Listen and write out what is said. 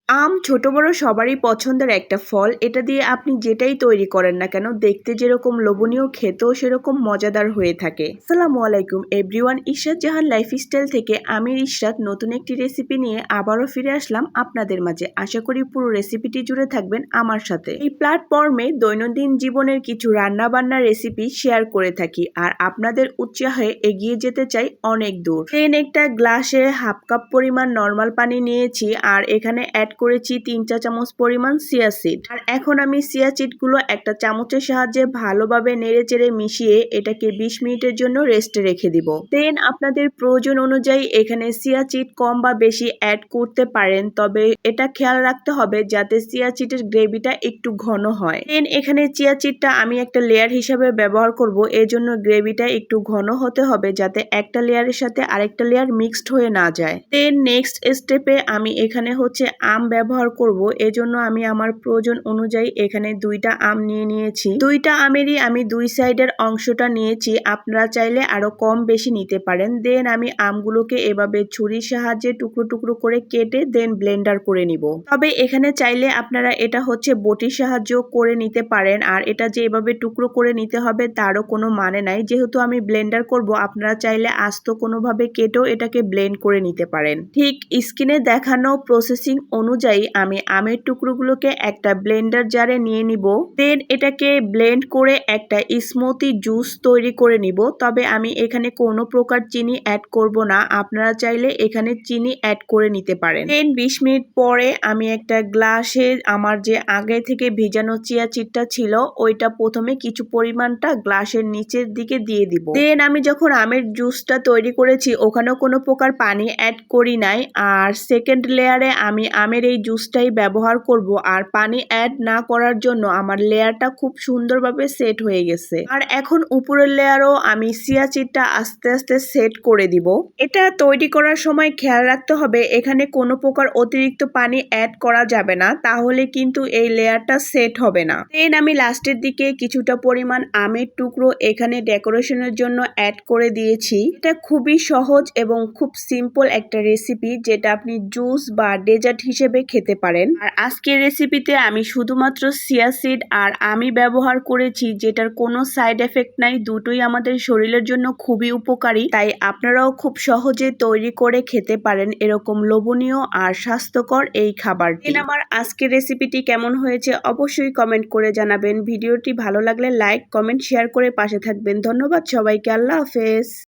আম ছোট বড় সবারই পছন্দের একটা ফল। এটা দিয়ে আপনি যেটাই তৈরি করেন না কেন দেখতে যেরকম লোভনীয় খেতেও সেরকম মজাদার হয়ে থাকে। আসসালামু আলাইকুম এভরিওয়ান, ইশরাত জাহান লাইফস্টাইল থেকে আমি ইশরাত নতুন একটি রেসিপি নিয়ে আবারও ফিরে আসলাম আপনাদের মাঝে। আশা করি পুরো রেসিপিটি জুড়ে থাকবেন আমার সাথে। এই প্ল্যাটফর্মে দৈনন্দিন জীবনের কিছু রান্না বান্নার রেসিপি শেয়ার করে থাকি আর আপনাদের উৎসাহে এগিয়ে যেতে চাই অনেক দূর। একটা গ্লাসে হাফ কাপ পরিমাণ নর্মাল পানি নিয়েছি আর এখানে অ্যাড করেছি 3 চা চামচ পরিমাণ চিয়া সিড। আর এখন আমি চিয়া সিডগুলো একটা চামচের সাহায্যে ভালোভাবে নেড়েচেড়ে মিশিয়ে এটাকে 20 মিনিটের জন্য রেস্টে রেখে দিব। দেন আপনাদের প্রয়োজন অনুযায়ী এখানে চিয়া সিড কম বা বেশি অ্যাড করতে পারেন, তবে এটা খেয়াল রাখতে হবে যাতে চিয়া সিডের গ্রেভিটা একটু ঘন হয়। দেন এখানে চিয়া সিডটা আমি একটা লেয়ার হিসাবে ব্যবহার করব, এজন্য গ্রেভিটা একটু ঘন হতে হবে যাতে একটা লেয়ারের সাথে আরেকটা লেয়ার মিক্সড হয়ে না যায়। দেন নেক্সট স্টেপে আমি এখানে হচ্ছে আম ব্যবহার করব, এজন্য আমি আমার প্রয়োজন অনুযায়ী এখানে 2টা আম নিয়ে নিয়েছি। 2টা আমেরই আমি 2 সাইডের অংশটা নিয়েছি, আপনারা চাইলে আরো কম বেশি নিতে পারেন। দেন আমি আমগুলোকে এভাবে ছুরির সাহায্যে টুকরো টুকরো করে কেটে দেন ব্লেন্ডার করে নিব। তবে এখানে চাইলে আপনারা এটা হচ্ছে বটির সাহায্য করে নিতে পারেন, আর এটা যে এভাবে টুকরো করে নিতে হবে তারও কোনো মানে নাই। যেহেতু আমি ব্লেন্ডার করব, আপনারা চাইলে আস্ত কোনোভাবে কেটেও এটাকে ব্লেন্ড করে নিতে পারেন। ঠিক স্ক্রিনে দেখানো প্রসেসিং অনুযায়ী আমি আমের টুকরোগুলোকে একটা ব্লেন্ডার জারে নিয়ে নিব। দেন এটাকে ব্লেন্ড করে একটা স্মুথি জুস তৈরি করে নিব। তবে আমি এখানে কোনো প্রকার চিনি অ্যাড করব না, আপনারা চাইলে এখানে চিনি অ্যাড করে নিতে পারেন। দেন 20 মিনিট পরে আমি একটা গ্লাসে আমার যে আগে থেকে ভিজানো চিয়া সিডটা ছিল ওইটা প্রথমে কিছু পরিমাণটা গ্লাসের নিচের দিকে দিয়ে দিব। দেন আমি যখন আমের জুসটা তৈরি করেছি ওখানেও কোনো প্রকার পানি অ্যাড করি নাই, আর সেকেন্ড লেয়ারে আমি আমের এই জুসটাই ব্যবহার করব। আর পানি অ্যাড না করার জন্য আমার লেয়ারটা খুব সুন্দরভাবে সেট হয়ে গেছে। আর এখন উপরের লেয়ারও আমি চিয়া সিডটা আস্তে আস্তে সেট করে দিব। এটা তৈরি করার সময় খেয়াল রাখতে হবে এখানে কোনো প্রকার অতিরিক্ত পানি অ্যাড করা যাবে না, তাহলে কিন্তু এই লেয়ারটা সেট হবে না। দেন আমি লাস্টের দিকে কিছুটা পরিমাণ আমের টুকরো এখানে ডেকোরেশনের জন্য অ্যাড করে দিয়েছি। এটা খুবই সহজ এবং খুব সিম্পল একটা রেসিপি যেটা আপনি জুস বা ডেজার্ট হিসেবে খেতে পারেন। আর আজকের রেসিপিতে আমি শুধুমাত্র চিয়া সিড আর আমি ব্যবহার করেছি, যেটার কোনো সাইড এফেক্ট নাই, দুটোই আমাদের শরীরের জন্য খুবই উপকারী। তাই আপনারাও খুব সহজে তৈরি করে খেতে পারেন এরকম লোভনীয় আর স্বাস্থ্যকর এই খাবারটি। আমার আজকের রেসিপিটি কেমন হয়েছে অবশ্যই কমেন্ট করে জানাবেন। ভিডিওটি ভালো লাগলে লাইক কমেন্ট শেয়ার করে পাশে থাকবেন। ধন্যবাদ সবাইকে। আল্লাহ হাফেজ।